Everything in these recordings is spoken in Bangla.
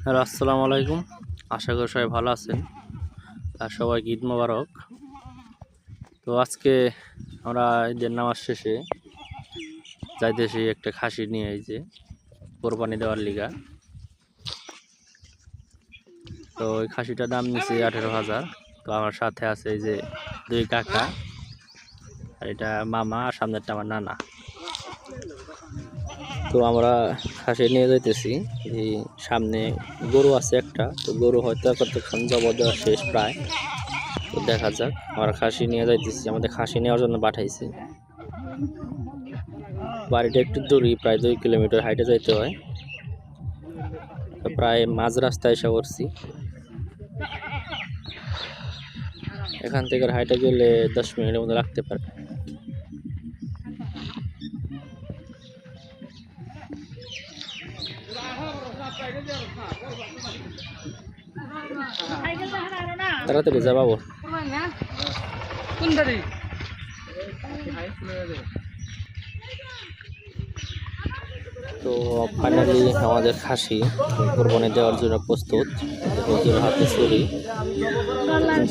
হ্যালো, আসসালামু আলাইকুম। আশা করি সবাই ভালো আছেন আর সবাইকে ঈদ মোবারক। তো আজকে আমরা ঈদের নামাজ শেষে যাইতেছি একটা খাসি নিয়ে, এই যে কোরবানি দেওয়ার লিগা। তো ওই খাসিটার দাম নিচ্ছে 18,000। তো আমার সাথে আছে এই যে দুই কাকা, আর এটা মামা, আর সামনেরটা আমার নানা। তো আমরা খাসি নিয়ে যাইতেছি। এই সামনে গরু আছে একটা, তো গরু হয়তো কতক্ষণ জব দেওয়া শেষ প্রায়। তো দেখা যাক, আমরা খাসি নিয়ে যাইতেছি, আমাদের খাসি নেওয়ার জন্য পাঠাইছি। বাড়িটা একটু দূরই, প্রায় 2 কিলোমিটার হাইটে যাইতে হয়। তো প্রায় মাঝ রাস্তায় এসে পড়ছি। এখান থেকে হাইটে গেলে 10 মিনিটের মধ্যে লাগতে পারে। তাড়াতাড়ি যা বাবু। তো ফাইনালি আমাদের খাসি কোরবানি দেওয়ার জন্য প্রস্তুত। হুজুর হাতে ছুরি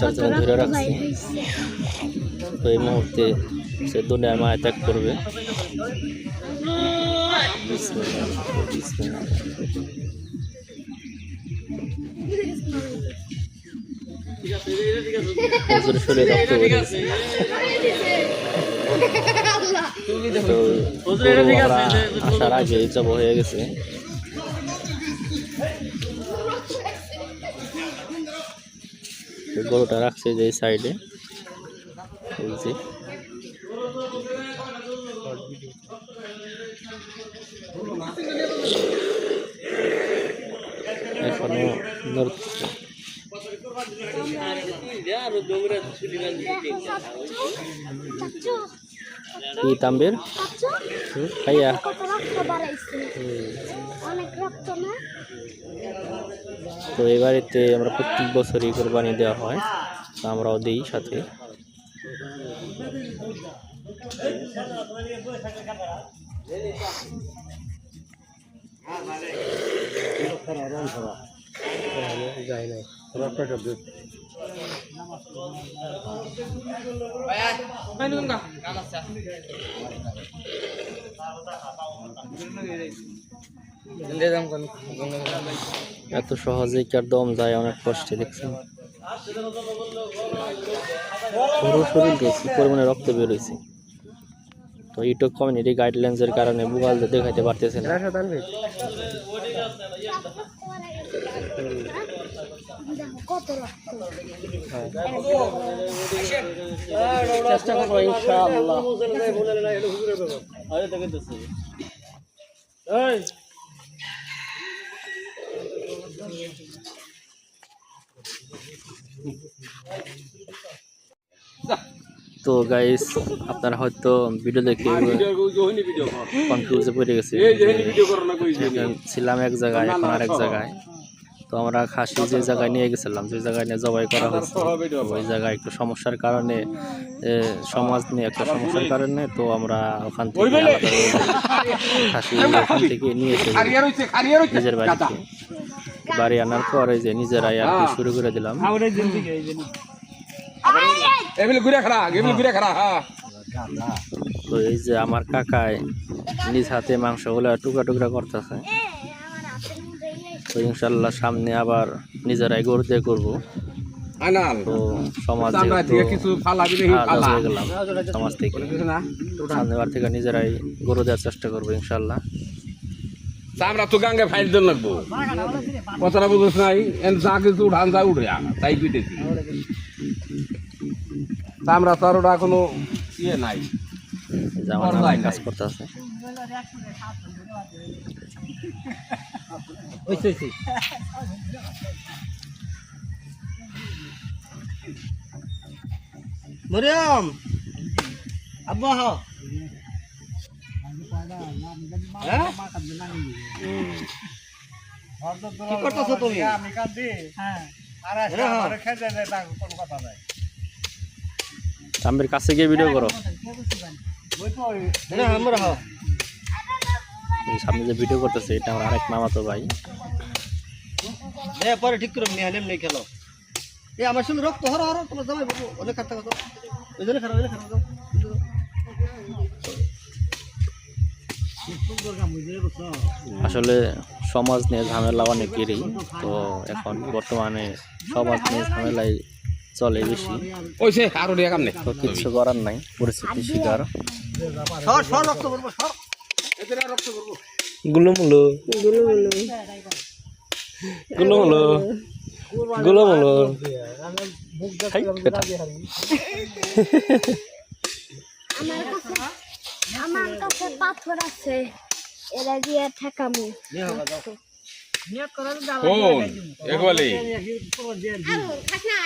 3-4 জন ধরে রাখছি। তো এই মুহূর্তে সে দুনিয়ার মায়া ত্যাগ করবে। হুজুর শরীরে রক্ত বেরিয়ে গেছে। আসার আগে জব হয়ে গেছে। গরুটা রাখছে যে সাইডে, এখনো নড়ছে। কি তাম্বের খাইয়া তো এই বাড়িতে আমরা প্রত্যেক বছরই কোরবানি দেওয়া হয়, তো আমরাও দিই সাথে। এত সহজেই কার দম যায়, অনেক কষ্টে। দেখছেন পুরো শরীর কি পরিমাণে রক্ত বের হয়েছে। তো ইউটিউব কমিউনিটি গাইডলাইন্সের কারণে বুগালদের দেখাইতে পারতেছে না। চেষ্টা করবো ইনশাআল্লাহ। তো গাইস, আপনারা হয়তো ভিডিও দেখে কনফিউজে পড়ে গেছে। ছিলাম এক জায়গায়, এখন আরেক জায়গায়। তো আমরা খাসি যে জায়গায় নিয়ে গেছিলাম, যে জায়গায় নিয়ে জবাই করা হয়েছে, ওই জায়গায় একটু সমস্যার কারণে, সমাজ নিয়ে একটা সমস্যার কারণে, তো আমরা ওখান থেকে খাসি ওখান থেকে নিয়ে এসে নিজের বাড়িতে। বাড়ি আনার পর এই যে নিজেরাই আর কি শুরু করে দিলাম। তো এই যে আমার কাকায় নিজ হাতে মাংসগুলো টুকরা টুকরা করতেছে। তো ইনশাল্লাহ সামনে আবার নিজেরাই গরু দিয়ে করবো। তো সমাজ গেলাম সমাজ থেকে, সামনেবার থেকে নিজেরাই গরু দেওয়ার চেষ্টা করবো ইনশাল্লাহ। আমরা তো গাঙ্গে ফাইল দেন লাগবো, কথাটা বুঝছ নাই, যা কিছু উঠান যা উঠে তাই পিটেছি। আমরা তো আর ওটা কোনো ইয়ে নাই, কাজ করতে আছে। মরিয়ম আব্বা কি করতেছো তুমি? সামনের কাছে গিয়ে ভিডিও করো। সামনে যে ভিডিও করতেছে এটা আমার আরেক মামাতো ভাই। দে পরে ঠিক করে নিয়ে নেম নেই খেলো এ আমার সঙ্গে রক্ত হর হর তোমার জামাই বাবু অনেক খারাপ কথা ওই জন্য খারাপ দাও আসলে সমাজ নিয়ে ঝামেলা অনেকেরই, তো এখন বর্তমানে সমাজ নিয়ে ঝামেলাই চলে বেশি, ওইসে আরো রিয়া কাম নেই তো কিছু করার নাই, পরিস্থিতি শিকার। সর সর রক্ত করবো সর গুলুমুলু গুলুমুলু গুলুমুলু গুলুমুলু আমার কাছে পাথর আছে, এরা দিয়ে ঠেকামু। ফোন একবারে থাক না